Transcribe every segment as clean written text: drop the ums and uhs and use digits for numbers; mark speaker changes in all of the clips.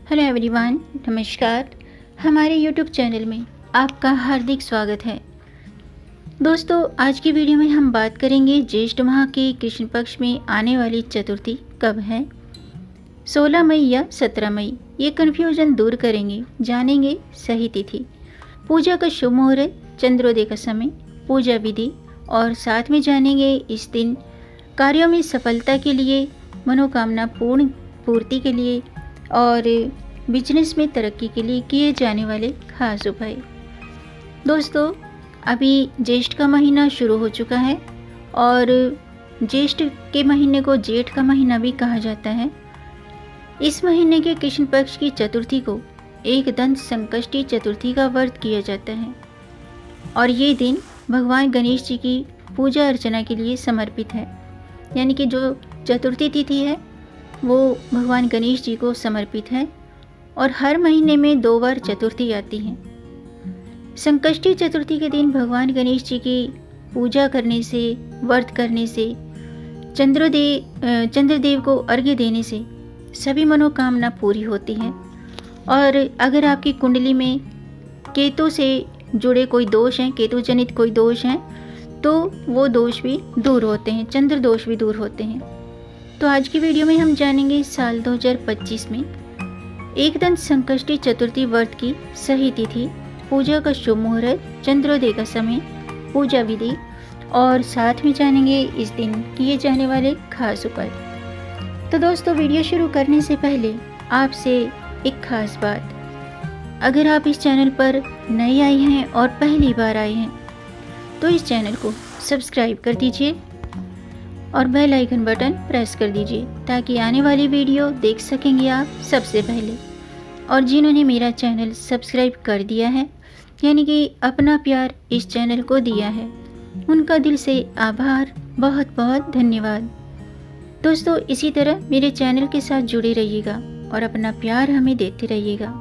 Speaker 1: Hello everyone, नमस्कार। हमारे YouTube channel में आपका हार्दिक स्वागत है। दोस्तों, आज की वीडियो में हम बात करेंगे ज्येष्ठ माह के कृष्ण पक्ष में आने वाली चतुर्थी कब है, 16 मई या 17 मई। ये कन्फ्यूजन दूर करेंगे, जानेंगे सही तिथि, पूजा का शुभ मुहूर्त, चंद्रोदय का समय, पूजा विधि और साथ में जानेंगे इस दिन कार्यों में सफलता के लिए, मनोकामना पूर्ति के लिए और बिजनेस में तरक्की के लिए किए जाने वाले खास उपाय। दोस्तों, अभी ज्येष्ठ का महीना शुरू हो चुका है और ज्येष्ठ के महीने को जेठ का महीना भी कहा जाता है। इस महीने के कृष्ण पक्ष की चतुर्थी को एकदंत संकष्टी चतुर्थी का व्रत किया जाता है और ये दिन भगवान गणेश जी की पूजा अर्चना के लिए समर्पित है। यानी कि जो चतुर्थी तिथि है वो भगवान गणेश जी को समर्पित है और हर महीने में 2 बार चतुर्थी आती है। संकष्टी चतुर्थी के दिन भगवान गणेश जी की पूजा करने से, व्रत करने से, चंद्रदेव को अर्घ्य देने से सभी मनोकामना पूरी होती है। और अगर आपकी कुंडली में केतु से जुड़े कोई दोष हैं, केतु जनित कोई दोष हैं, तो वो दोष भी दूर होते हैं, चंद्र दोष भी दूर होते हैं। तो आज की वीडियो में हम जानेंगे साल 2025 में एकदंत संकष्टी चतुर्थी व्रत की सही तिथि, पूजा का शुभ मुहूर्त, चंद्रोदय का समय, पूजा विधि और साथ में जानेंगे इस दिन किए जाने वाले खास उपाय। तो दोस्तों, वीडियो शुरू करने से पहले आपसे एक खास बात, अगर आप इस चैनल पर नए आए हैं और पहली बार आए हैं तो इस चैनल को सब्सक्राइब कर दीजिए और बेल आइकन बटन प्रेस कर दीजिए ताकि आने वाली वीडियो देख सकेंगे आप सबसे पहले। और जिन्होंने मेरा चैनल सब्सक्राइब कर दिया है, यानी कि अपना प्यार इस चैनल को दिया है, उनका दिल से आभार, बहुत बहुत धन्यवाद। दोस्तों, इसी तरह मेरे चैनल के साथ जुड़े रहिएगा और अपना प्यार हमें देते रहिएगा।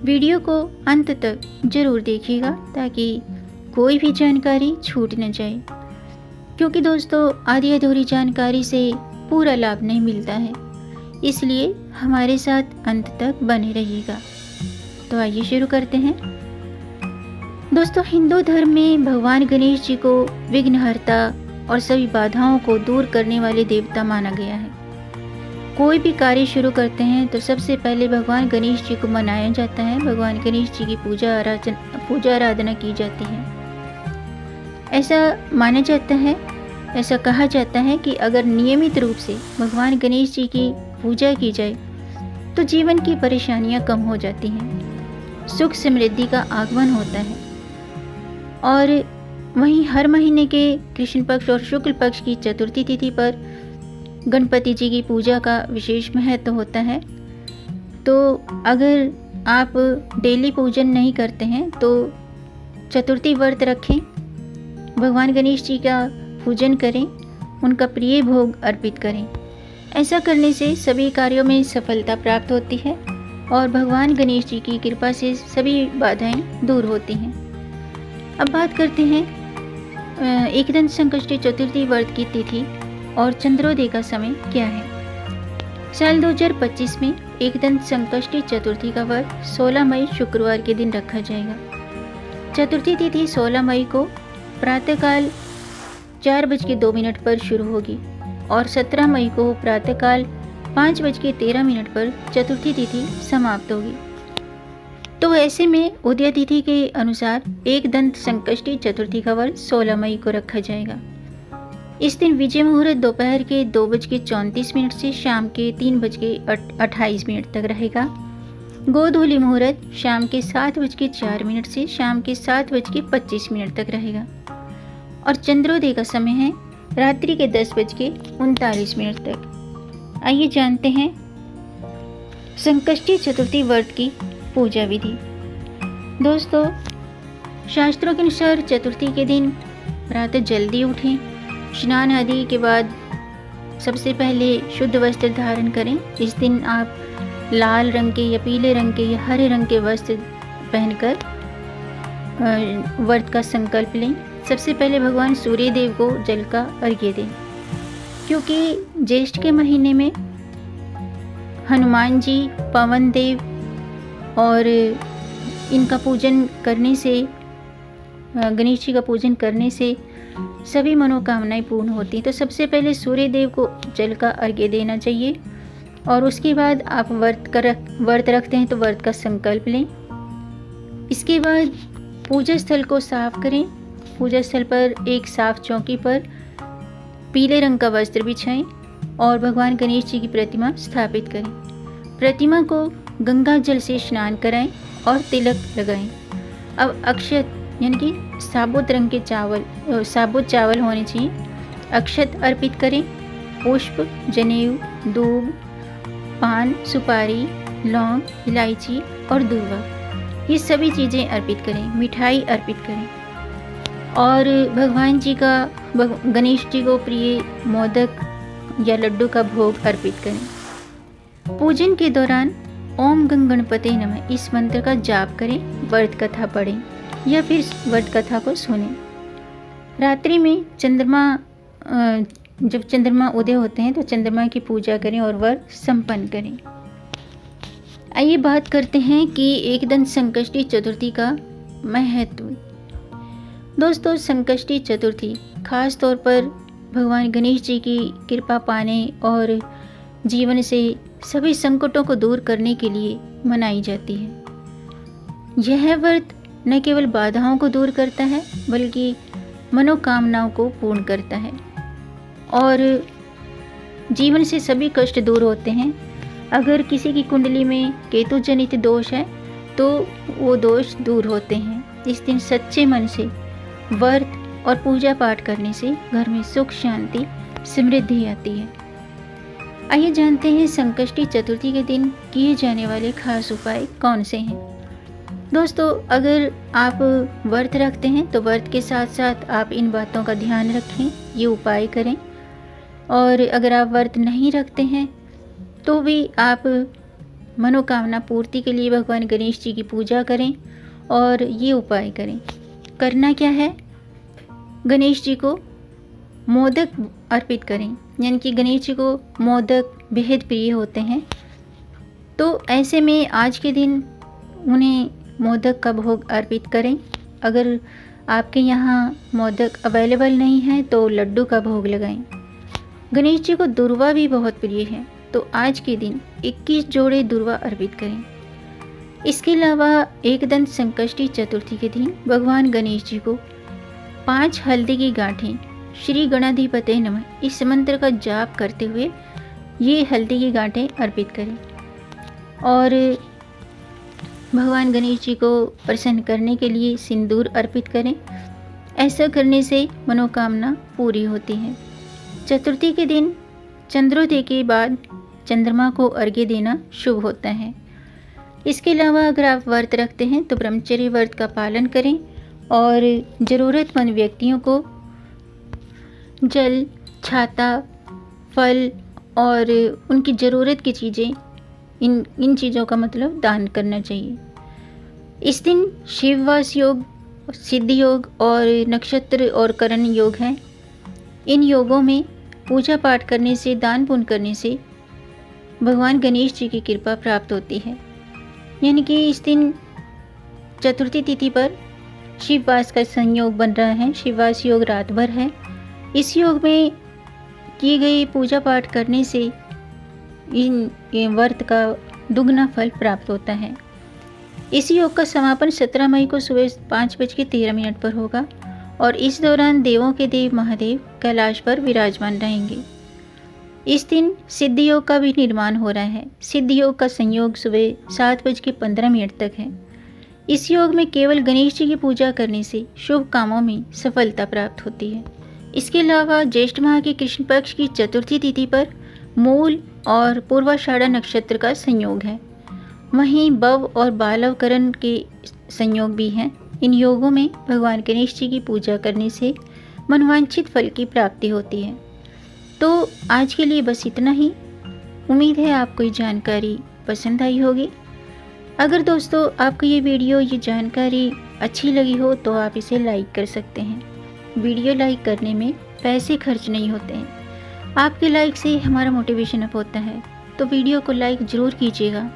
Speaker 1: वीडियो को अंत तक ज़रूर देखिएगा ताकि कोई भी जानकारी छूट न जाए, क्योंकि दोस्तों आधी अधूरी जानकारी से पूरा लाभ नहीं मिलता है, इसलिए हमारे साथ अंत तक बने रहिएगा। तो आइए शुरू करते हैं। दोस्तों, हिंदू धर्म में भगवान गणेश जी को विघ्नहर्ता और सभी बाधाओं को दूर करने वाले देवता माना गया है। कोई भी कार्य शुरू करते हैं तो सबसे पहले भगवान गणेश जी को मनाया जाता है, भगवान गणेश जी की पूजा आराधना की जाती है। ऐसा माना जाता है, ऐसा कहा जाता है कि अगर नियमित रूप से भगवान गणेश जी की पूजा की जाए तो जीवन की परेशानियां कम हो जाती हैं, सुख समृद्धि का आगमन होता है। और वहीं हर महीने के कृष्ण पक्ष और शुक्ल पक्ष की चतुर्थी तिथि पर गणपति जी की पूजा का विशेष महत्व होता है। तो अगर आप डेली पूजन नहीं करते हैं तो चतुर्थी व्रत रखें, भगवान गणेश जी का पूजन करें, उनका प्रिय भोग अर्पित करें। ऐसा करने से सभी कार्यों में सफलता प्राप्त होती है और भगवान गणेश जी की कृपा से सभी बाधाएं दूर होती हैं। अब बात करते हैं एकदंत संकष्टी चतुर्थी व्रत की तिथि और चंद्रोदय का समय क्या है। साल 2025 में एकदंत संकष्टी चतुर्थी का व्रत 16 मई शुक्रवार के दिन रखा जाएगा। चतुर्थी तिथि 16 मई को प्रातःकाल 4:02 पर शुरू होगी और 17 मई को प्रातःकाल 5:13 पर चतुर्थी तिथि समाप्त होगी। तो ऐसे में उदय तिथि के अनुसार एकदंत संकष्टी चतुर्थी का व्रत 16 मई को रखा जाएगा। इस दिन विजय मुहूर्त दोपहर के 2:34 से शाम के 3:28 तक रहेगा। गोधूली मुहूर्त शाम के 7:04 से शाम के 7:25 तक रहेगा और चंद्रोदय का समय है रात्रि के 10:39 तक। आइए जानते हैं संकष्टी चतुर्थी व्रत की पूजा विधि। दोस्तों, शास्त्रों के अनुसार चतुर्थी के दिन प्रातः जल्दी उठें, स्नान आदि के बाद सबसे पहले शुद्ध वस्त्र धारण करें। इस दिन आप लाल रंग के या पीले रंग के या हरे रंग के वस्त्र पहनकर व्रत का संकल्प लें। सबसे पहले भगवान सूर्य देव को जल का अर्घ्य दें, क्योंकि ज्येष्ठ के महीने में हनुमान जी, पवन देव और इनका पूजन करने से, गणेश जी का पूजन करने से सभी मनोकामनाएं पूर्ण होती हैं। तो सबसे पहले सूर्य देव को जल का अर्घ्य देना चाहिए और उसके बाद आप व्रत रखते हैं तो व्रत का संकल्प लें। इसके बाद पूजा स्थल को साफ करें। पूजा स्थल पर एक साफ चौकी पर पीले रंग का वस्त्र बिछाएं और भगवान गणेश जी की प्रतिमा स्थापित करें। प्रतिमा को गंगा जल से स्नान कराएं और तिलक लगाएं। अब अक्षत यानी कि साबुत रंग के साबुत चावल होने चाहिए। अक्षत अर्पित करें। पुष्प, जनेऊ, दूब, पान, सुपारी, लौंग, इलायची और दूर्वा, ये सभी चीज़ें अर्पित करें। मिठाई अर्पित करें और भगवान जी का, गणेश जी को प्रिय मोदक या लड्डू का भोग अर्पित करें। पूजन के दौरान ओम गं गणपते नमः इस मंत्र का जाप करें, व्रत कथा पढ़ें या फिर व्रत कथा को सुनें। रात्रि में जब चंद्रमा उदय होते हैं तो चंद्रमा की पूजा करें और व्रत संपन्न करें। आइए बात करते हैं कि एकदंत संकष्टी चतुर्थी का महत्व। दोस्तों, संकष्टी चतुर्थी खास तौर पर भगवान गणेश जी की कृपा पाने और जीवन से सभी संकटों को दूर करने के लिए मनाई जाती है। यह व्रत न केवल बाधाओं को दूर करता है बल्कि मनोकामनाओं को पूर्ण करता है और जीवन से सभी कष्ट दूर होते हैं। अगर किसी की कुंडली में केतु जनित दोष है तो वो दोष दूर होते हैं। इस दिन सच्चे मन से व्रत और पूजा पाठ करने से घर में सुख, शांति, समृद्धि आती है। आइए जानते हैं संकष्टी चतुर्थी के दिन किए जाने वाले खास उपाय कौन से हैं। दोस्तों, अगर आप व्रत रखते हैं तो व्रत के साथ साथ आप इन बातों का ध्यान रखें, ये उपाय करें। और अगर आप व्रत नहीं रखते हैं तो भी आप मनोकामना पूर्ति के लिए भगवान गणेश जी की पूजा करें और ये उपाय करें। करना क्या है, गणेश जी को मोदक अर्पित करें, यानी कि गणेश जी को मोदक बेहद प्रिय होते हैं। तो ऐसे में आज के दिन उन्हें मोदक का भोग अर्पित करें। अगर आपके यहाँ मोदक अवेलेबल नहीं है तो लड्डू का भोग लगाएं। गणेश जी को दुर्वा भी बहुत प्रिय है, तो आज के दिन 21 जोड़े दुर्वा अर्पित करें। इसके अलावा एकदंत संकष्टी चतुर्थी के दिन भगवान गणेश जी को 5 हल्दी की गांठें श्री गणाधिपते नमः इस मंत्र का जाप करते हुए ये हल्दी की गांठें अर्पित करें और भगवान गणेश जी को प्रसन्न करने के लिए सिंदूर अर्पित करें। ऐसा करने से मनोकामना पूरी होती है। चतुर्थी के दिन चंद्रोदय के बाद चंद्रमा को अर्घ्य देना शुभ होता है। इसके अलावा अगर आप व्रत रखते हैं तो ब्रह्मचर्य व्रत का पालन करें और ज़रूरतमंद व्यक्तियों को जल, छाता, फल और उनकी ज़रूरत की चीज़ें, इन चीज़ों का मतलब दान करना चाहिए। इस दिन शिववास योग, सिद्धि योग और नक्षत्र और करण योग हैं। इन योगों में पूजा पाठ करने से, दान पुण्य करने से भगवान गणेश जी की कृपा प्राप्त होती है। यानी कि इस दिन चतुर्थी तिथि पर शिववास का संयोग बन रहा है। शिववास योग रात भर है। इस योग में की गई पूजा पाठ करने से इन व्रत का दुगना फल प्राप्त होता है। इस योग का समापन 17 मई को सुबह 5:13 पर होगा और इस दौरान देवों के देव महादेव कैलाश पर विराजमान रहेंगे। इस दिन सिद्धि योग का भी निर्माण हो रहा है। सिद्धि योग का संयोग सुबह 7:15 तक है। इस योग में केवल गणेश जी की पूजा करने से शुभ कामों में सफलता प्राप्त होती है। इसके अलावा ज्येष्ठ माह की कृष्ण पक्ष की चतुर्थी तिथि पर मूल और पूर्वाषाढ़ा नक्षत्र का संयोग है। वहीं बव और बालवकरण के संयोग भी हैं। इन योगों में भगवान गणेश जी की पूजा करने से मनोवांछित फल की प्राप्ति होती है। तो आज के लिए बस इतना ही। उम्मीद है आपको ये जानकारी पसंद आई होगी। अगर दोस्तों आपको ये वीडियो, ये जानकारी अच्छी लगी हो तो आप इसे लाइक कर सकते हैं। वीडियो लाइक करने में पैसे खर्च नहीं होते हैं। आपके लाइक से हमारा मोटिवेशन अप होता है। तो वीडियो को लाइक ज़रूर कीजिएगा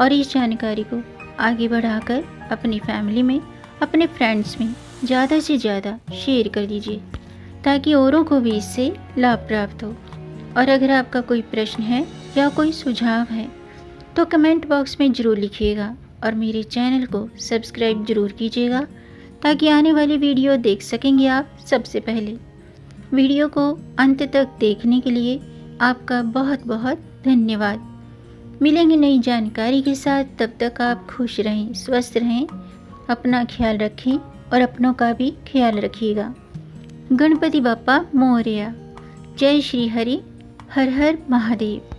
Speaker 1: और इस जानकारी को आगे बढ़ाकर अपनी फैमिली में, अपने फ्रेंड्स में ज़्यादा से ज़्यादा शेयर कर दीजिए ताकि औरों को भी इससे लाभ प्राप्त हो। और अगर आपका कोई प्रश्न है या कोई सुझाव है तो कमेंट बॉक्स में ज़रूर लिखिएगा और मेरे चैनल को सब्सक्राइब ज़रूर कीजिएगा ताकि आने वाली वीडियो देख सकेंगे आप सबसे पहले। वीडियो को अंत तक देखने के लिए आपका बहुत बहुत धन्यवाद। मिलेंगे नई जानकारी के साथ, तब तक आप खुश रहें, स्वस्थ रहें, अपना ख्याल रखें और अपनों का भी ख्याल रखिएगा। गणपति बप्पा मोरया। जय श्री हरि। हर हर महादेव।